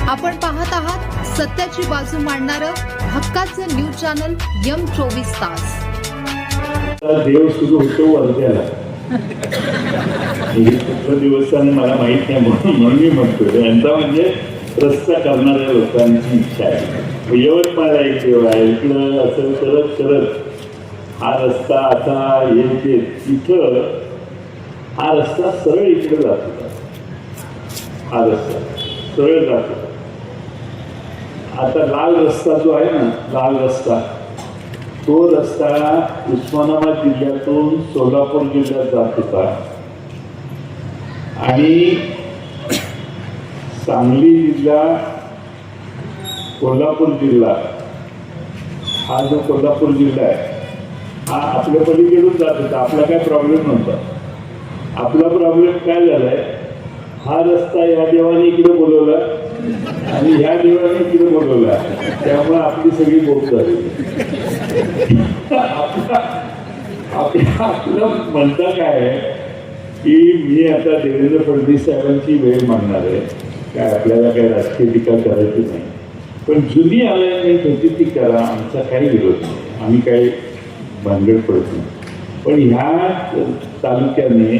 आपण पाहत आहात सत्याची बाजू मांडणारं हक्काचं न्यूज चॅनल M24 तास. देव सुरू होतो वर्ध्याला. कुठल्या दिवसाने मला माहित नाही म्हणून मी म्हणतो यांचा म्हणजे रस्ता करणाऱ्या लोकांची इच्छा आहे. यवतमाळला एक देव आहे, इकडं असं करत करत हा रस्ता असा येते तिथं हा रस्ता सरळ इकडे जात होता. हा रस्ता सरळ जात होता. आता लाल रस्ता जो आहे ना, लाल रस्ता, तो रस्ता उस्मानाबाद जिल्ह्यातून सोलापूर जिल्ह्यात जात होता आणि सांगली जिल्हा, कोल्हापूर जिल्हा, हा जो कोल्हापूर जिल्हा आहे हा आपल्या पलीकडून जात होता. आपला काय प्रॉब्लेम नव्हता. आपला प्रॉब्लेम काय झालाय, हा रस्ता या देवाने इकडे बोलवला आणि ह्या देवाने इकडे बोलवला, त्यामुळे आपली सगळी बोट झाली. आपलं म्हणता काय आहे की मी आता देवेंद्र फडणवीस साहेबांची वेळ मागणार आहे. काय आपल्याला काही राजकीय टीका करायची नाही, पण जुनी अलाइनमेंट होती ती करा, आमचा काही विरोध नाही, आम्ही काही भानगड पडत नाही. पण ह्या तालुक्याने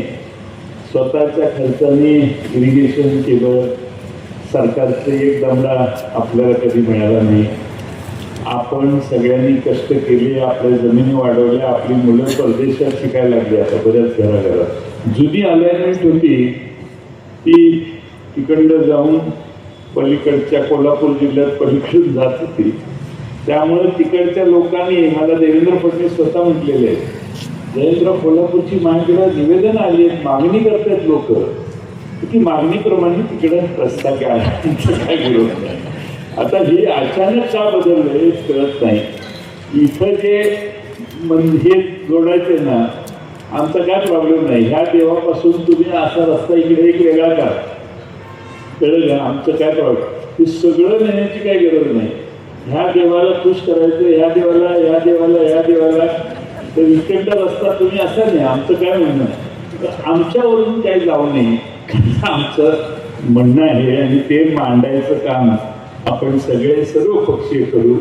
स्वतःच्या खर्चाने इरिगेशन केलं, सरकारचं एक दमडा आपल्याला कधी मिळाला नाही. आपण सगळ्यांनी कष्ट केले, आपल्या जमिनी वाढवल्या, आपली मुलं परदेशात शिकायला लागली. आता बऱ्याच घराघरात जुनी अलाइनमेंट होती ती तिकडं जाऊन पलीकडच्या कोल्हापूर जिल्ह्यात पलीकडून जात होती. त्यामुळे तिकडच्या लोकांनी, मला देवेंद्र फडणवीस स्वतः म्हटलेले, देवेंद्र कोल्हापूरची माझ्याकडे निवेदन आली आहेत, मागणी करतात लोक, ती मागणीप्रमाणे तिकडे रस्ता काय काय विरोध नाही. आता हे अचानक का बदललं हे कळत नाही. इथं जे हे जोडायचे ना, आमचा काय प्रॉब्लेम नाही. ह्या देवापासून तुम्ही असा रस्ता इकडे एक वेगळा का, कळलं का? आमचं काय प्रॉब्लेम, हे सगळं नेण्याची काही गरज नाही. ह्या देवाला खुश करायचं, ह्या देवाला, ह्या देवाला, ह्या देवाला, तर इकडचा रस्ता तुम्ही असा नाही. आमचं काय म्हणणं आहे, आमच्यावरून काही जाऊ नये आमचं म्हणणं आहे आणि ते मांडायचं काम आपण सगळे सर्व पक्षीय करू.